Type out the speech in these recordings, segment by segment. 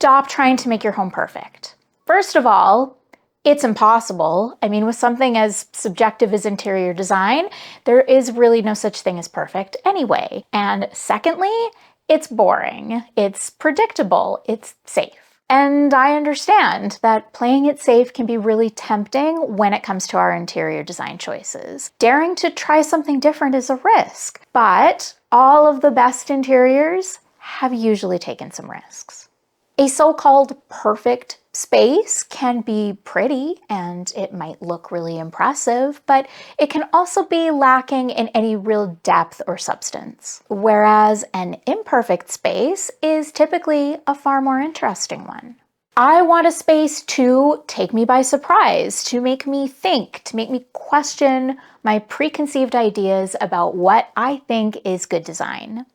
stop trying to make your home perfect. First of all, it's impossible. I mean, with something as subjective as interior design, there is really no such thing as perfect anyway. And secondly, it's boring, it's predictable, it's safe. And I understand that playing it safe can be really tempting when it comes to our interior design choices. Daring to try something different is a risk, but all of the best interiors have usually taken some risks. A so-called perfect space can be pretty and it might look really impressive, but it can also be lacking in any real depth or substance. Whereas an imperfect space is typically a far more interesting one. I want a space to take me by surprise, to make me think, to make me question my preconceived ideas about what I think is good design.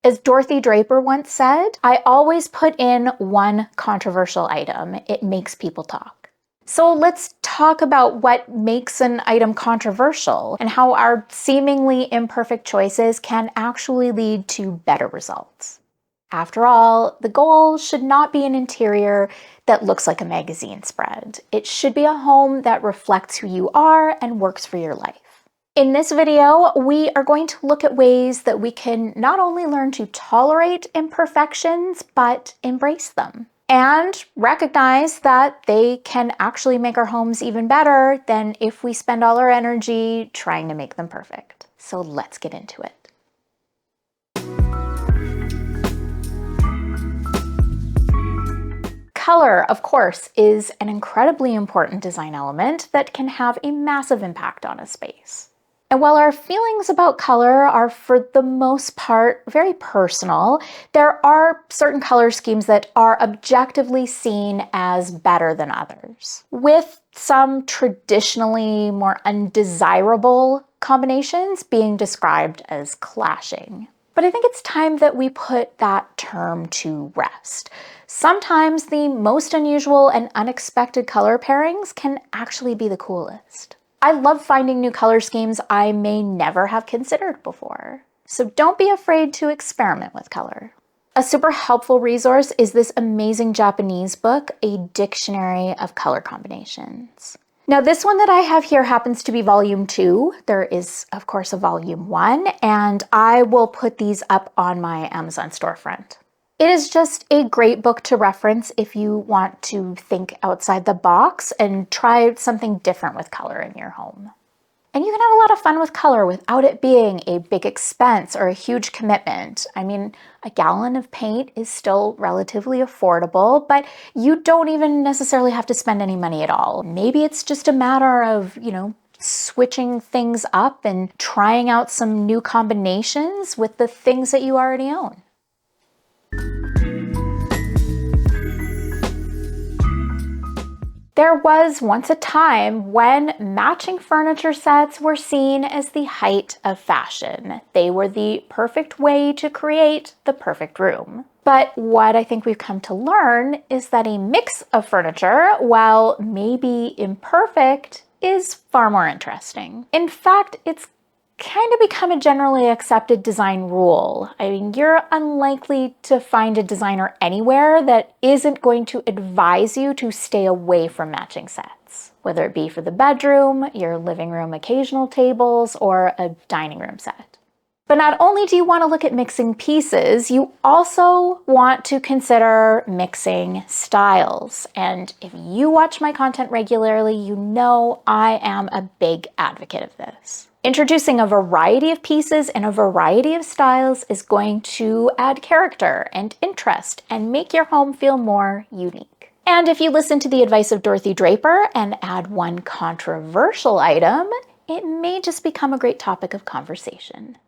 As Dorothy Draper once said, I always put in one controversial item. It makes people talk. So let's talk about what makes an item controversial and how our seemingly imperfect choices can actually lead to better results. After all, the goal should not be an interior that looks like a magazine spread. It should be a home that reflects who you are and works for your life. In this video, we are going to look at ways that we can not only learn to tolerate imperfections, but embrace them. And recognize that they can actually make our homes even better than if we spend all our energy trying to make them perfect. So let's get into it. Color, of course, is an incredibly important design element that can have a massive impact on a space. And while our feelings about color are for the most part very personal, there are certain color schemes that are objectively seen as better than others, with some traditionally more undesirable combinations being described as clashing. But I think it's time that we put that term to rest. Sometimes the most unusual and unexpected color pairings can actually be the coolest. I love finding new color schemes I may never have considered before. So don't be afraid to experiment with color. A super helpful resource is this amazing Japanese book, A Dictionary of Color Combinations. Now this one that I have here happens to be volume 2. There is, of course, a volume 1, and I will put these up on my Amazon storefront. It is just a great book to reference if you want to think outside the box and try something different with color in your home. And you can have a lot of fun with color without it being a big expense or a huge commitment. I mean, a gallon of paint is still relatively affordable, but you don't even necessarily have to spend any money at all. Maybe it's just a matter of, switching things up and trying out some new combinations with the things that you already own. There was once a time when matching furniture sets were seen as the height of fashion. They were the perfect way to create the perfect room. But what I think we've come to learn is that a mix of furniture, while maybe imperfect, is far more interesting. In fact, it's kind of become a generally accepted design rule. I mean, you're unlikely to find a designer anywhere that isn't going to advise you to stay away from matching sets, whether it be for the bedroom, your living room occasional tables, or a dining room set. But not only do you want to look at mixing pieces, you also want to consider mixing styles. And if you watch my content regularly, you know I am a big advocate of this. Introducing a variety of pieces and a variety of styles is going to add character and interest and make your home feel more unique. And if you listen to the advice of Dorothy Draper and add one controversial item, it may just become a great topic of conversation.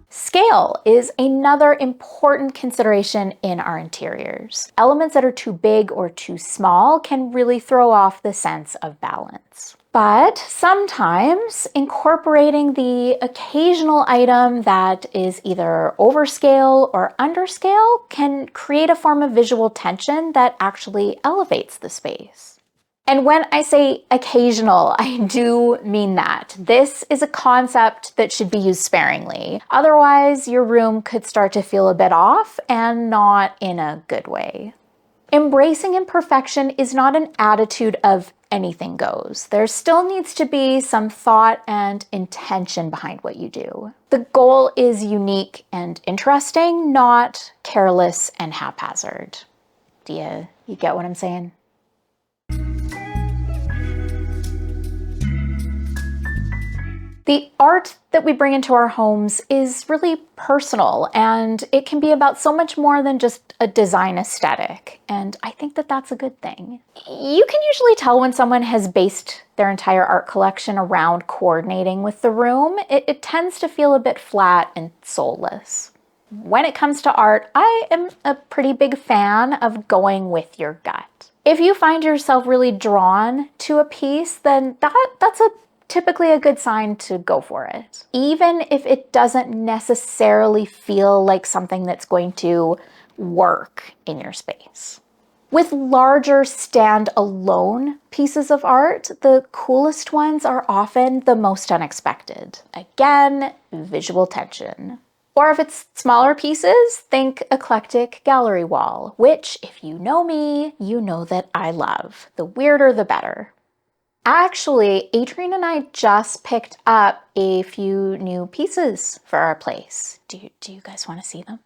Scale is another important consideration in our interiors. Elements that are too big or too small can really throw off the sense of balance. But sometimes incorporating the occasional item that is either overscale or underscale can create a form of visual tension that actually elevates the space. And when I say occasional, I do mean that. This is a concept that should be used sparingly. Otherwise, your room could start to feel a bit off, and not in a good way. Embracing imperfection is not an attitude of anything goes. There still needs to be some thought and intention behind what you do. The goal is unique and interesting, not careless and haphazard. Do you get what I'm saying? The art that we bring into our homes is really personal, and it can be about so much more than just a design aesthetic, and I think that that's a good thing. You can usually tell when someone has based their entire art collection around coordinating with the room. It tends to feel a bit flat and soulless. When it comes to art, I am a pretty big fan of going with your gut. If you find yourself really drawn to a piece, then that's typically a good sign to go for it. Even if it doesn't necessarily feel like something that's going to work in your space. With larger stand-alone pieces of art, the coolest ones are often the most unexpected. Again, visual tension. Or if it's smaller pieces, think eclectic gallery wall, which, if you know me, you know that I love. The weirder, the better. Actually, Adrienne and I just picked up a few new pieces for our place. Do you guys want to see them?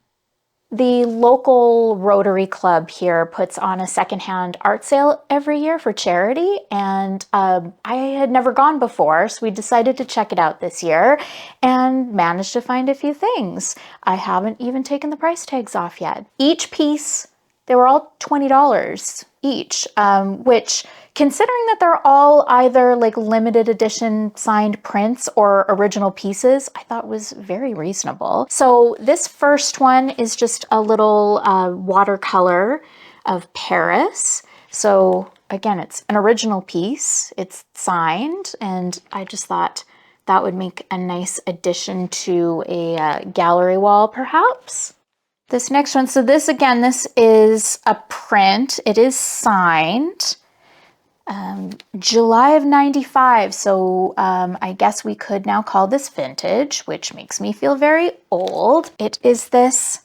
The local Rotary Club here puts on a secondhand art sale every year for charity, and I had never gone before, so we decided to check it out this year and managed to find a few things. I haven't even taken the price tags off yet. Each piece, they were all $20 each, which, considering that they're all either like limited edition signed prints or original pieces, I thought was very reasonable. So this first one is just a little watercolor of Paris. So again, it's an original piece, it's signed, and I just thought that would make a nice addition to a gallery wall, perhaps. This next one, so this again, this is a print. It is signed July of '95, so I guess we could now call this vintage, which makes me feel very old. It is this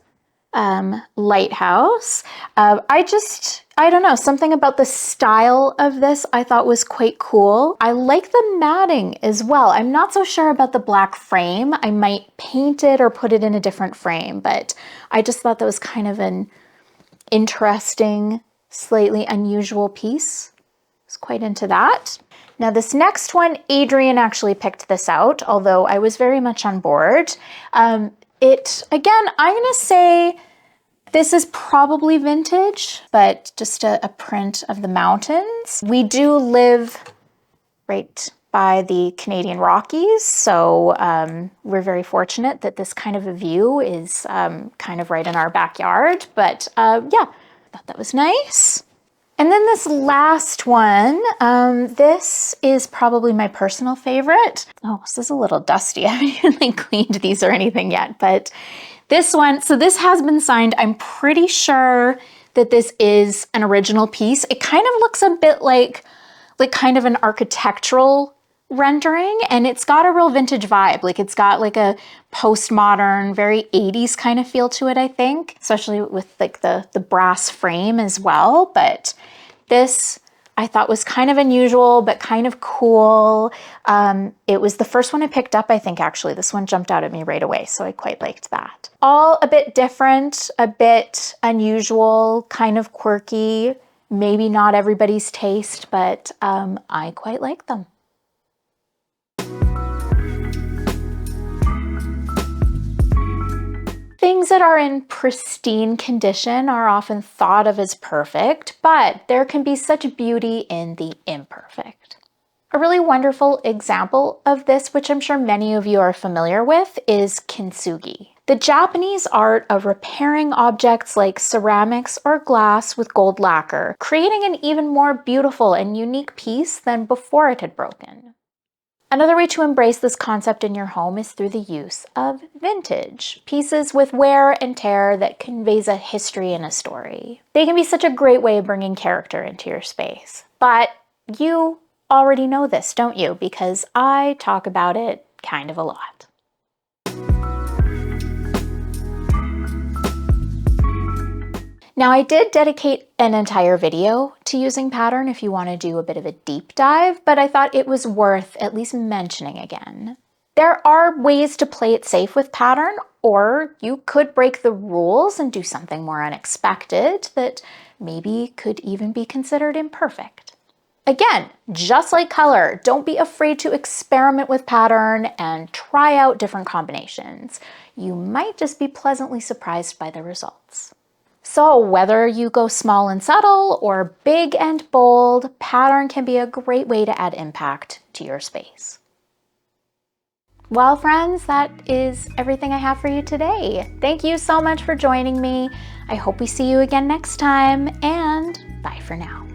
lighthouse. I don't know, something about the style of this I thought was quite cool. I like the matting as well. I'm not so sure about the black frame. I might paint it or put it in a different frame, but I just thought that was kind of an interesting, slightly unusual piece. I was quite into that. Now this next one, Adrienne actually picked this out, although I was very much on board. Again, I'm gonna say this is probably vintage, but just a print of the mountains. We do live right by the Canadian Rockies, so we're very fortunate that this kind of a view is kind of right in our backyard, but yeah, I thought that was nice. And then this last one, this is probably my personal favorite. Oh, this is a little dusty. I haven't even cleaned these or anything yet, but this one, so this has been signed. I'm pretty sure that this is an original piece. It kind of looks a bit like kind of an architectural rendering, and it's got a real vintage vibe. Like it's got like a postmodern, very 80s kind of feel to it, I think, especially with like the brass frame as well. But this I thought was kind of unusual, but kind of cool. It was the first one I picked up, I think, actually. This one jumped out at me right away, so I quite liked that. All a bit different, a bit unusual, kind of quirky. Maybe not everybody's taste, but I quite like them. Things that are in pristine condition are often thought of as perfect, but there can be such beauty in the imperfect. A really wonderful example of this, which I'm sure many of you are familiar with, is kintsugi. The Japanese art of repairing objects like ceramics or glass with gold lacquer, creating an even more beautiful and unique piece than before it had broken. Another way to embrace this concept in your home is through the use of vintage, pieces with wear and tear that conveys a history and a story. They can be such a great way of bringing character into your space, but You already know this, don't you? Because I talk about it kind of a lot. Now, I did dedicate an entire video to using pattern if you want to do a bit of a deep dive, but I thought it was worth at least mentioning again. There are ways to play it safe with pattern, or you could break the rules and do something more unexpected that maybe could even be considered imperfect. Again, just like color, don't be afraid to experiment with pattern and try out different combinations. You might just be pleasantly surprised by the results. So whether you go small and subtle or big and bold, pattern can be a great way to add impact to your space. Well, friends, that is everything I have for you today. Thank you so much for joining me. I hope we see you again next time, and bye for now.